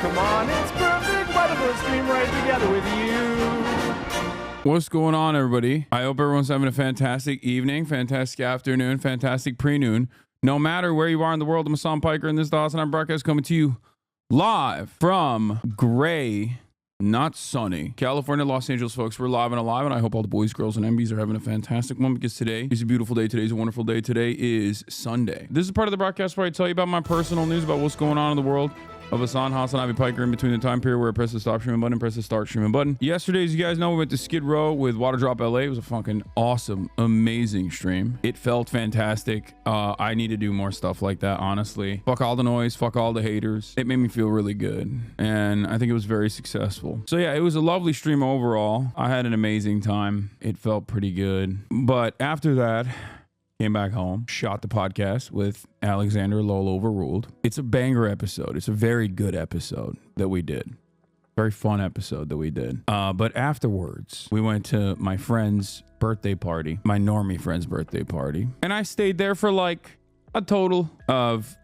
Come on, it's perfect weather for a stream right together with you. What's going on, everybody? I hope everyone's having a fantastic evening, fantastic afternoon, fantastic pre-noon. No matter where you are in the world, I'm Hassan Piker, and this is the HASAN broadcast coming to you live from gray, not sunny, California, Los Angeles, folks. We're live and alive, and I hope all the boys, girls, and MBs are having a fantastic one, because today is a beautiful day. Today's a wonderful day. Today is Sunday. This is part of the broadcast where I tell you about my personal news about what's going on in the world of Hassan, Ivy Piker, in between the time period where I press the stop streaming button and press the start streaming button. Yesterday, as you guys know, we went to Skid Row with Water Drop LA. It was a fucking awesome, amazing stream. It felt fantastic. I need to do more stuff like that, honestly. Fuck all the noise, fuck all the haters. It made me feel really good, and I think it was very successful. So yeah, it was a lovely stream overall. I had an amazing time. It felt pretty good. But after that, came back home, shot the podcast with Alexander LOLO Overruled. It's a banger episode. It's a very good episode that we did. Very fun episode that we did. But afterwards, we went to my friend's birthday party, my normie friend's birthday party. And I stayed there for like a total of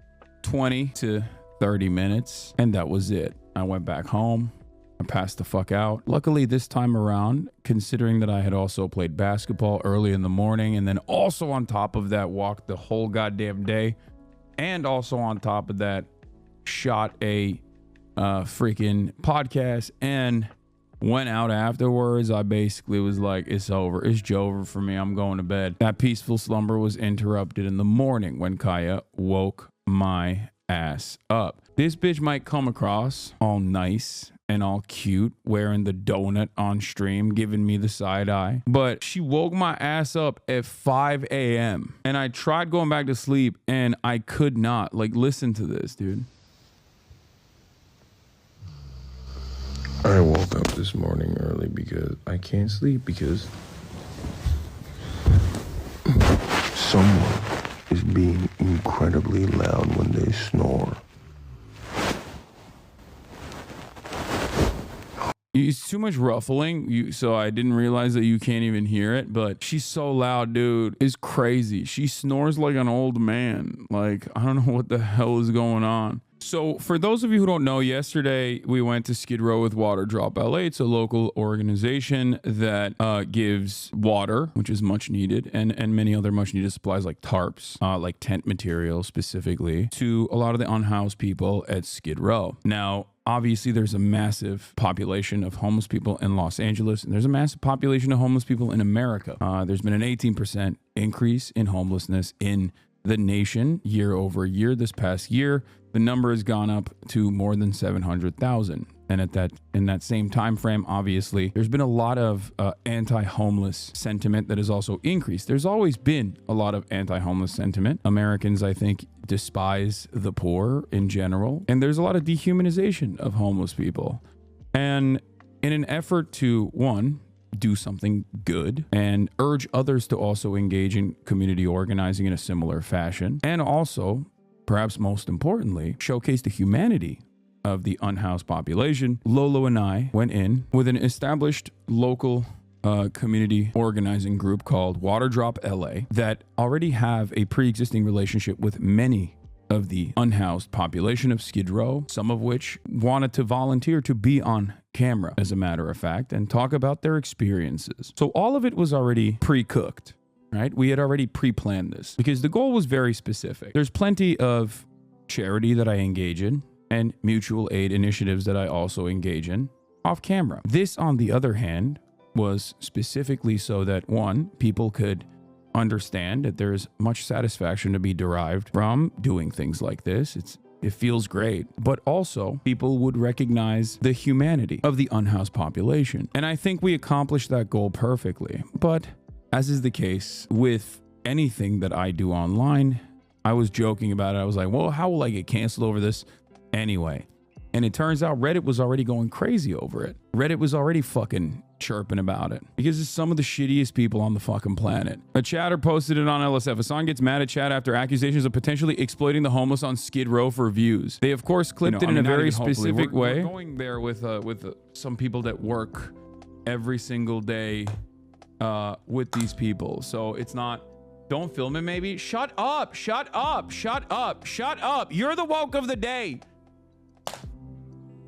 20 to 30 minutes. And that was it. I went back home. I passed the fuck out. Luckily, this time around, considering that I had also played basketball early in the morning, and then also on top of that, walked the whole goddamn day, and also on top of that, shot a freaking podcast and went out afterwards. I basically was like, it's over. It's Jover for me. I'm going to bed. That peaceful slumber was interrupted in the morning when Kaya woke my ass up. This bitch might come across all nice and all cute, wearing the donut on stream, giving me the side eye. But she woke my ass up at 5 a.m. And I tried going back to sleep, and I could not. Like, listen to this, dude. I woke up this morning early because I can't sleep because someone is being incredibly loud when they snore. It's too much ruffling, so I didn't realize that you can't even hear it, but she's so loud, dude. It's crazy. She snores like an old man. Like, I don't know what the hell is going on. So for those of you who don't know, yesterday we went to Skid Row with Water Drop LA. It's a local organization that gives water, which is much needed, and many other much needed supplies like tarps, like tent material specifically, to a lot of the unhoused people at Skid Row. Now, obviously, there's a massive population of homeless people in Los Angeles, and there's a massive population of homeless people in America. There's been an 18% increase in homelessness in the nation year over year. This past year, the number has gone up to more than 700,000. And in that same time frame, obviously, there's been a lot of anti-homeless sentiment that has also increased. There's always been a lot of anti-homeless sentiment. Americans, I think, despise the poor in general. And there's a lot of dehumanization of homeless people. And in an effort to, one, do something good and urge others to also engage in community organizing in a similar fashion, and also, perhaps most importantly, showcase the humanity of the unhoused population, Lolo and I went in with an established local community organizing group called Water Drop LA that already have a pre-existing relationship with many of the unhoused population of Skid Row, some of which wanted to volunteer to be on camera, as a matter of fact, and talk about their experiences. So all of it was already pre-cooked, right? We had already pre-planned this because the goal was very specific. There's plenty of charity that I engage in and mutual aid initiatives that I also engage in off camera. This, on the other hand, was specifically so that, one, people could understand that there's much satisfaction to be derived from doing things like this. It feels great, but also people would recognize the humanity of the unhoused population. And I think we accomplished that goal perfectly. But as is the case with anything that I do online, I was joking about it. I was like, well, how will I get canceled over this anyway? And it turns out Reddit was already going crazy over it. Reddit was already fucking chirping about it because it's some of the shittiest people on the fucking planet. A chatter posted it on LSF. Hassan gets mad at chat after accusations of potentially exploiting the homeless on Skid Row for views. They, of course, clipped it in a very specific way. We're going there with some people that work every single day with these people. So it's not, don't film it maybe. Shut up, shut up, shut up, shut up. You're the woke of the day.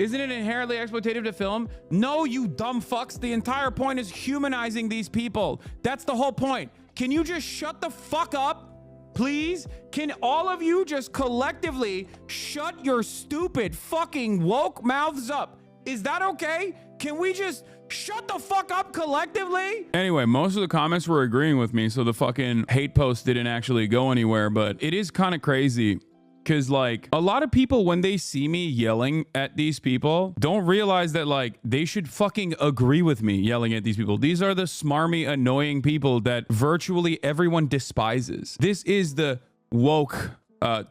Isn't it inherently exploitative to film? No, you dumb fucks. The entire point is humanizing these people. That's the whole point. Can you just shut the fuck up, please? Can all of you just collectively shut your stupid fucking woke mouths up? Is that okay? Can we just shut the fuck up collectively? Anyway, most of the comments were agreeing with me, so the fucking hate post didn't actually go anywhere, but it is kind of crazy. Because, like, a lot of people, when they see me yelling at these people, don't realize that, like, they should fucking agree with me yelling at these people. These are the smarmy, annoying people that virtually everyone despises. This is the woke,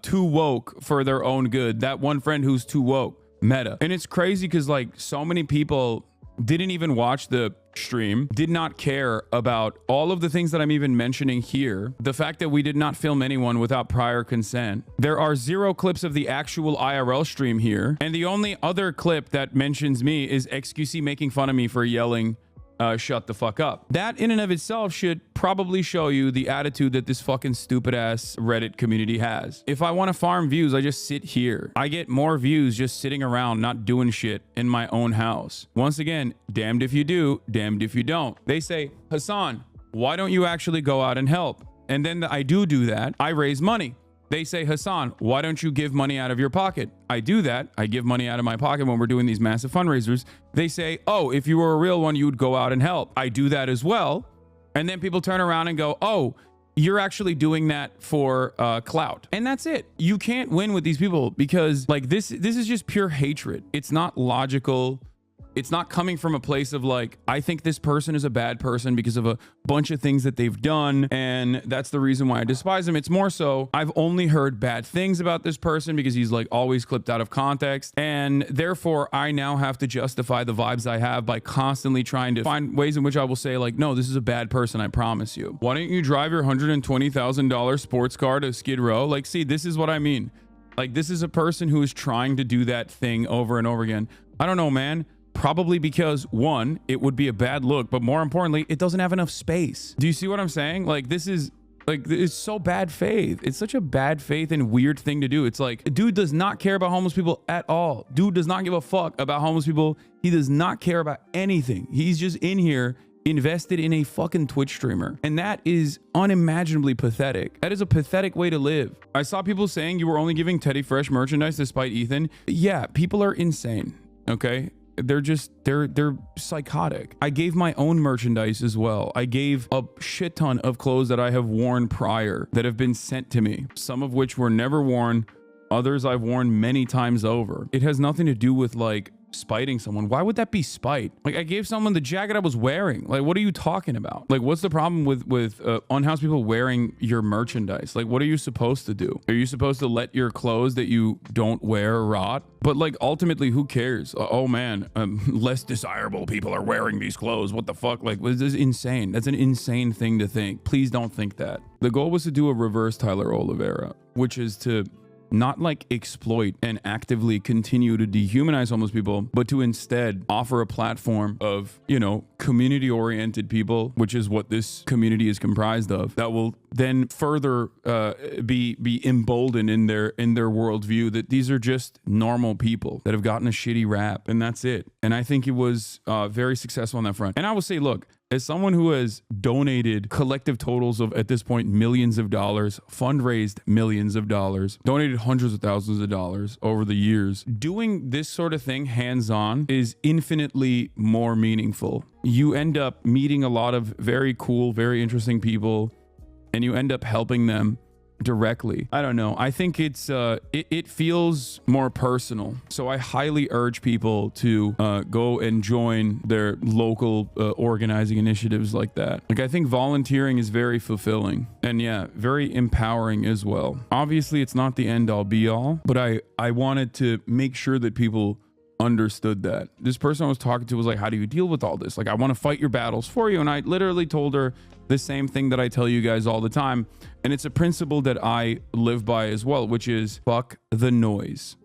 too woke for their own good. That one friend who's too woke, meta. And it's crazy because, like, so many people didn't even watch the stream, did not care about all of the things that I'm even mentioning here. The fact that we did not film anyone without prior consent. There are 0 clips of the actual IRL stream here. And the only other clip that mentions me is XQC making fun of me for yelling, shut the fuck up. That in and of itself should probably show you the attitude that this fucking stupid ass Reddit community has. If I want to farm views, I just sit here. I get more views just sitting around, not doing shit in my own house. Once again, damned if you do, damned if you don't. They say, Hasan, why don't you actually go out and help? And then I do that. I raise money. They say, Hasan, why don't you give money out of your pocket? I do that. I give money out of my pocket when we're doing these massive fundraisers. They say, oh, if you were a real one, you would go out and help. I do that as well. And then people turn around and go, oh, you're actually doing that for clout. And that's it. You can't win with these people because, like, this is just pure hatred. It's not logical. It's not coming from a place of like, I think this person is a bad person because of a bunch of things that they've done, and that's the reason why I despise him. It's more so, I've only heard bad things about this person because he's like always clipped out of context, and therefore I now have to justify the vibes I have by constantly trying to find ways in which I will say like, no, this is a bad person, I promise you. Why don't you drive your $120,000 sports car to Skid Row? Like, see, this is what I mean. Like, this is a person who is trying to do that thing over and over again. I don't know, man. Probably because, one, it would be a bad look, but more importantly, it doesn't have enough space. Do you see what I'm saying? Like, this is like, it's so bad faith. It's such a bad faith and weird thing to do. It's like, dude does not care about homeless people at all. Dude does not give a fuck about homeless people. He does not care about anything. He's just in here invested in a fucking Twitch streamer. And that is unimaginably pathetic. That is a pathetic way to live. I saw people saying you were only giving Teddy Fresh merchandise despite Ethan. Yeah, people are insane. Okay. They're psychotic. I gave my own merchandise as well. I gave a shit ton of clothes that I have worn prior that have been sent to me, some of which were never worn, others I've worn many times over. It has nothing to do with like spiting someone. Why would that be spite? Like, I gave someone the jacket I was wearing. Like, what are you talking about? Like, what's the problem with unhoused people wearing your merchandise? Like, what are you supposed to do? Are you supposed to let your clothes that you don't wear rot? But like, ultimately, who cares? Oh man, less desirable people are wearing these clothes. What the fuck? Like, this is insane. That's an insane thing to think. Please don't think that. The goal was to do a reverse Tyler Oliveira, which is to not like exploit and actively continue to dehumanize homeless people, but to instead offer a platform of, you know, community oriented people, which is what this community is comprised of, that will then further be emboldened in their worldview that these are just normal people that have gotten a shitty rap, and that's it. And I think it was very successful on that front. And I will say, look, as someone who has donated collective totals of, at this point, millions of dollars, fundraised millions of dollars, donated hundreds of thousands of dollars over the years, doing this sort of thing hands-on is infinitely more meaningful. You end up meeting a lot of very cool, very interesting people, and you end up helping them directly. I don't know. I think it's it feels more personal. So I highly urge people to go and join their local organizing initiatives like that. Like, I think volunteering is very fulfilling and yeah, very empowering as well. Obviously, it's not the end all be all, but I wanted to make sure that people understood that. This person I was talking to was like, how do you deal with all this? Like, I want to fight your battles for you. And I literally told her the same thing that I tell you guys all the time. And it's a principle that I live by as well, which is fuck the noise.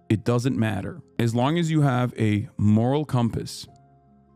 It doesn't matter. As long as you have a moral compass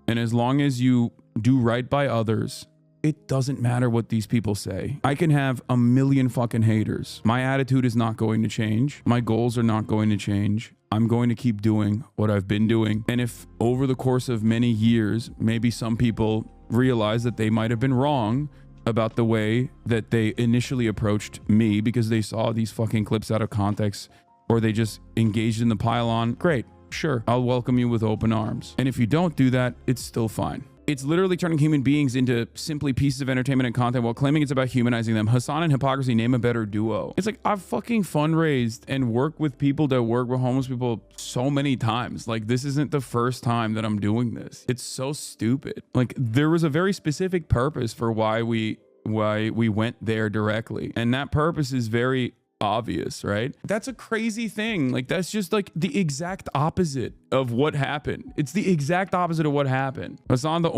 and as long as you do right by others, it doesn't matter what these people say. I can have a million fucking haters. My attitude is not going to change. My goals are not going to change. I'm going to keep doing what I've been doing. And if over the course of many years, maybe some people realize that they might have been wrong about the way that they initially approached me because they saw these fucking clips out of context, or they just engaged in the pile-on, great, sure, I'll welcome you with open arms. And if you don't do that, it's still fine. It's literally turning human beings into simply pieces of entertainment and content while claiming it's about humanizing them. HASAN and hypocrisy, name a better duo. It's like, I've fucking fundraised and worked with people that work with homeless people so many times. Like, this isn't the first time that I'm doing this. It's so stupid. Like, there was a very specific purpose for why we went there directly. And that purpose is very obvious, right? That's a crazy thing. Like, that's just like the exact opposite of what happened. It's the exact opposite of what happened. HASAN, the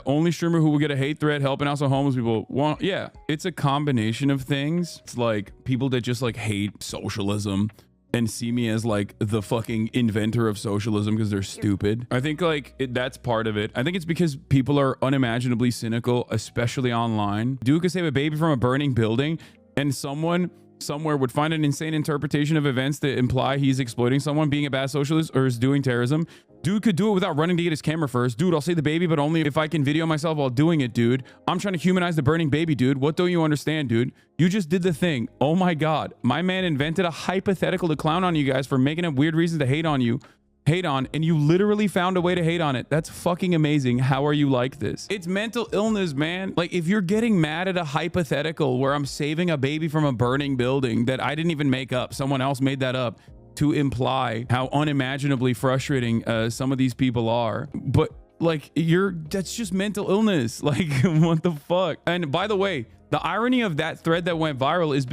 only streamer who will get a hate threat helping out some homeless people. Well, yeah, it's a combination of things. It's like people that just like hate socialism and see me as like the fucking inventor of socialism because they're stupid. I think like that's part of it. I think it's because people are unimaginably cynical, especially online. Dude could save a baby from a burning building, and someone somewhere would find an insane interpretation of events that imply he's exploiting someone, being a bad socialist, or is doing terrorism. Dude could do it without running to get his camera first. Dude, I'll save the baby, but only if I can video myself while doing it, dude. I'm trying to humanize the burning baby, dude. What don't you understand, dude? You just did the thing. Oh my God. My man invented a hypothetical to clown on you guys for making up weird reasons to hate on, and you literally found a way to hate on it. That's fucking amazing. How are you like this? It's mental illness, man. Like, if you're getting mad at a hypothetical where I'm saving a baby from a burning building that I didn't even make up, someone else made that up to imply how unimaginably frustrating some of these people are. But like, that's just mental illness. Like, what the fuck? And by the way, the irony of that thread that went viral is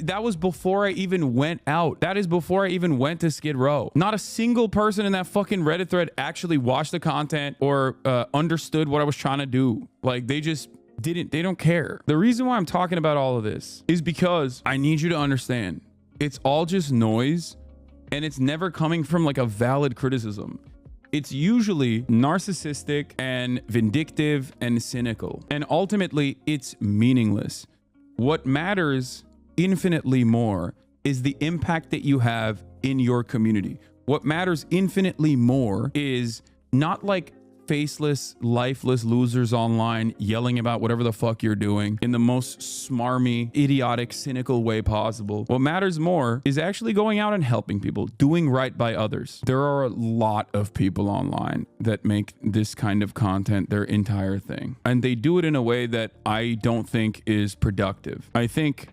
that was before I even went out. That is before I even went to Skid Row. Not a single person in that fucking Reddit thread actually watched the content or understood what I was trying to do. Like, they just didn't. They don't care. The reason why I'm talking about all of this is because I need you to understand it's all just noise, and it's never coming from like a valid criticism. It's usually narcissistic and vindictive and cynical. And ultimately, it's meaningless. What matters infinitely more is the impact that you have in your community. What matters infinitely more is not like faceless, lifeless losers online yelling about whatever the fuck you're doing in the most smarmy, idiotic, cynical way possible. What matters more is actually going out and helping people, doing right by others. There are a lot of people online that make this kind of content their entire thing, and they do it in a way that I don't think is productive. I think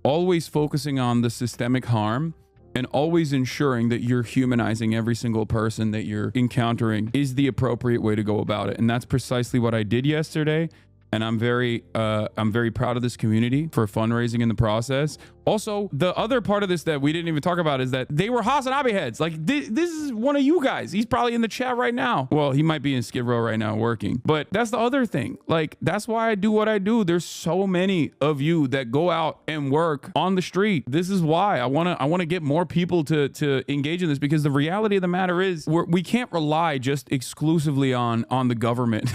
always focusing on the systemic harm and always ensuring that you're humanizing every single person that you're encountering is the appropriate way to go about it. And that's precisely what I did yesterday. And I'm very proud of this community for fundraising in the process. Also, the other part of this that we didn't even talk about is that they were HASAN heads. Like, this is one of you guys. He's probably in the chat right now. Well, he might be in Skid Row right now working. But that's the other thing. Like, that's why I do what I do. There's so many of you that go out and work on the street. This is why I want to get more people to engage in this, because the reality of the matter is we can't rely just exclusively on the government.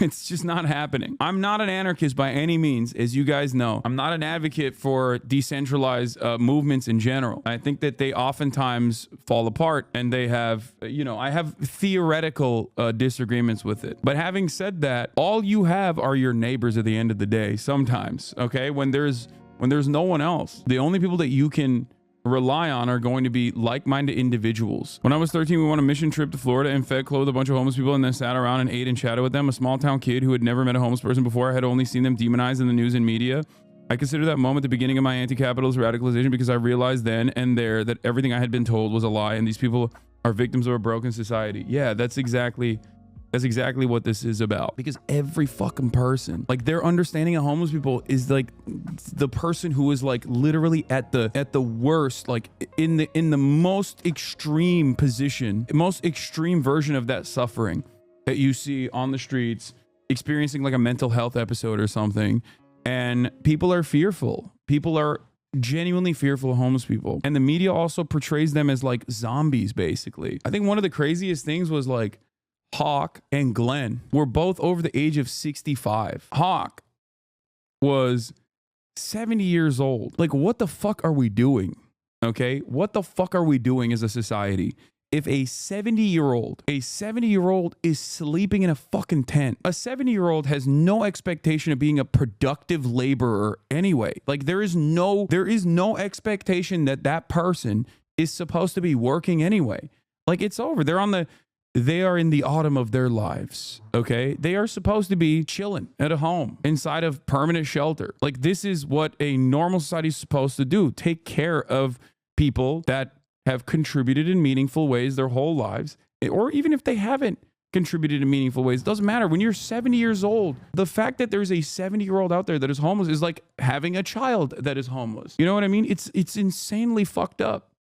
It's just not happening. I'm not an anarchist by any means, as you guys know. I'm not an advocate for decentralized movements in general. I think that they oftentimes fall apart, and they have, I have theoretical disagreements with it. But having said that, all you have are your neighbors at the end of the day sometimes, okay? When there's no one else. The only people that you can rely on are going to be like-minded individuals. When I was 13, we went on a mission trip to Florida and fed, clothed a bunch of homeless people, and then sat around and ate and chatted with them. A small town kid who had never met a homeless person before. I had only seen them demonized in the news and media. I consider that moment the beginning of my anti-capitalist radicalization, because I realized then and there that everything I had been told was a lie, and these people are victims of a broken society. Yeah, that's exactly what this is about. Because every fucking person, like, their understanding of homeless people is like the person who is like literally at the worst, like in the most extreme position, most extreme version of that suffering that you see on the streets, experiencing like a mental health episode or something. And people are fearful. People are genuinely fearful of homeless people. And the media also portrays them as like zombies, basically. I think one of the craziest things was like, Hawk and Glenn were both over the age of 65. Hawk was 70 years old. Like, what the fuck are we doing? Okay, what the fuck are we doing as a society? If a 70-year-old is sleeping in a fucking tent, a 70-year-old has no expectation of being a productive laborer anyway. Like, there is no expectation that that person is supposed to be working anyway. Like, it's over. They are in the autumn of their lives, okay? They are supposed to be chilling at a home inside of permanent shelter. Like, this is what a normal society is supposed to do. Take care of people that have contributed in meaningful ways their whole lives, or even if they haven't contributed in meaningful ways, it doesn't matter. When you're 70 years old, the fact that there's a 70-year-old out there that is homeless is like having a child that is homeless. You know what I mean? It's insanely fucked up.